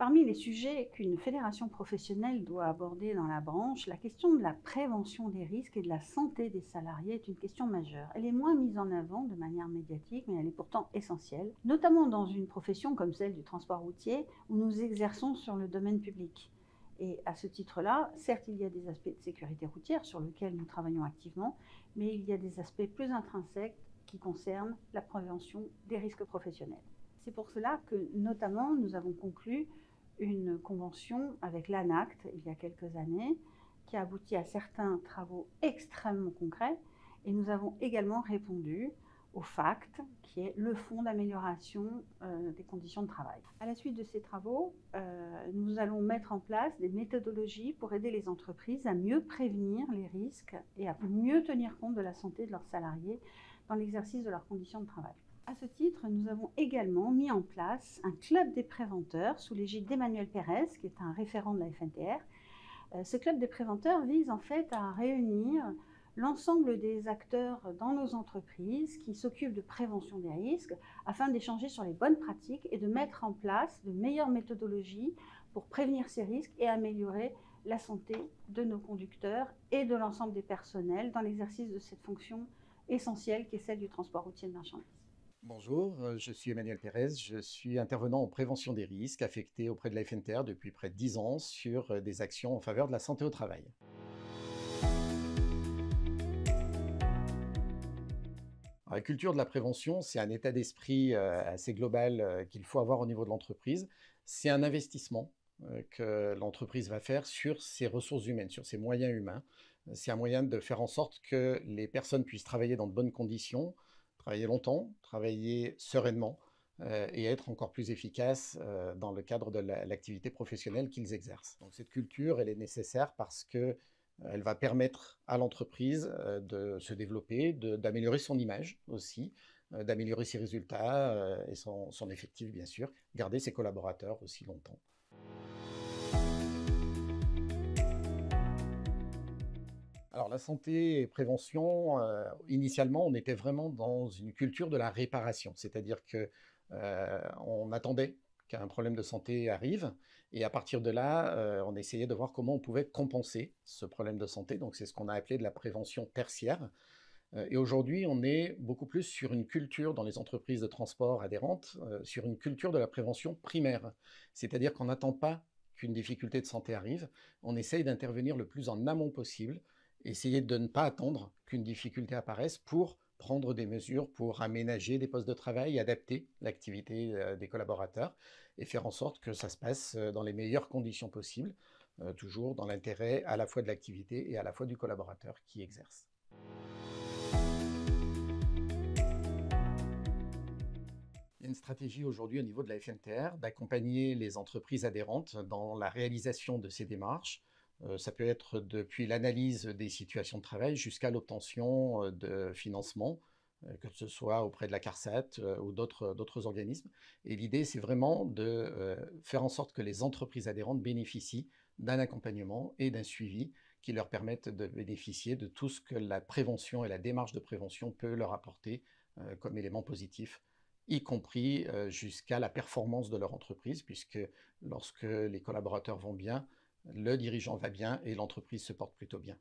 Parmi les sujets qu'une fédération professionnelle doit aborder dans la branche, la question de la prévention des risques et de la santé des salariés est une question majeure. Elle est moins mise en avant de manière médiatique, mais elle est pourtant essentielle, notamment dans une profession comme celle du transport routier, où nous exerçons sur le domaine public. Et à ce titre-là, certes, il y a des aspects de sécurité routière sur lesquels nous travaillons activement, mais il y a des aspects plus intrinsèques qui concernent la prévention des risques professionnels. C'est pour cela que, notamment, nous avons conclu une convention avec l'ANACT il y a quelques années, qui a abouti à certains travaux extrêmement concrets. Et nous avons également répondu au FACT, qui est le Fonds d'amélioration des conditions de travail. À la suite de ces travaux, nous allons mettre en place des méthodologies pour aider les entreprises à mieux prévenir les risques et à mieux tenir compte de la santé de leurs salariés dans l'exercice de leurs conditions de travail. À ce titre, nous avons également mis en place un club des préventeurs sous l'égide d'Emmanuel Pérez, qui est un référent de la FNTR. Ce club des préventeurs vise en fait à réunir l'ensemble des acteurs dans nos entreprises qui s'occupent de prévention des risques afin d'échanger sur les bonnes pratiques et de mettre en place de meilleures méthodologies pour prévenir ces risques et améliorer la santé de nos conducteurs et de l'ensemble des personnels dans l'exercice de cette fonction essentielle qui est celle du transport routier de marchandises. Bonjour, je suis Emmanuel Pérez, je suis intervenant en prévention des risques affecté auprès de la FNTR depuis près de 10 ans sur des actions en faveur de la santé au travail. Alors, la culture de la prévention, c'est un état d'esprit assez global qu'il faut avoir au niveau de l'entreprise. C'est un investissement que l'entreprise va faire sur ses ressources humaines, sur ses moyens humains. C'est un moyen de faire en sorte que les personnes puissent travailler dans de bonnes conditions, travailler longtemps, travailler sereinement et être encore plus efficaces dans le cadre de l'activité professionnelle qu'ils exercent. Donc cette culture, elle est nécessaire parce que elle va permettre à l'entreprise de se développer, d'améliorer son image aussi, d'améliorer ses résultats et son effectif bien sûr, garder ses collaborateurs aussi longtemps. Alors la santé et prévention, initialement, on était vraiment dans une culture de la réparation, c'est-à-dire que on attendait qu'un problème de santé arrive, et à partir de là, on essayait de voir comment on pouvait compenser ce problème de santé. Donc c'est ce qu'on a appelé de la prévention tertiaire. Et aujourd'hui, on est beaucoup plus sur une culture dans les entreprises de transport adhérentes, sur une culture de la prévention primaire, c'est-à-dire qu'on n'attend pas qu'une difficulté de santé arrive, on essaye d'intervenir le plus en amont possible, essayer de ne pas attendre qu'une difficulté apparaisse pour prendre des mesures pour aménager des postes de travail, adapter l'activité des collaborateurs et faire en sorte que ça se passe dans les meilleures conditions possibles, toujours dans l'intérêt à la fois de l'activité et à la fois du collaborateur qui exerce. Il y a une stratégie aujourd'hui au niveau de la FNTR d'accompagner les entreprises adhérentes dans la réalisation de ces démarches. Ça peut être depuis l'analyse des situations de travail jusqu'à l'obtention de financement, que ce soit auprès de la CARSAT ou d'autres organismes. Et l'idée, c'est vraiment de faire en sorte que les entreprises adhérentes bénéficient d'un accompagnement et d'un suivi qui leur permettent de bénéficier de tout ce que la prévention et la démarche de prévention peut leur apporter comme élément positif, y compris jusqu'à la performance de leur entreprise, puisque lorsque les collaborateurs vont bien, le dirigeant va bien et l'entreprise se porte plutôt bien.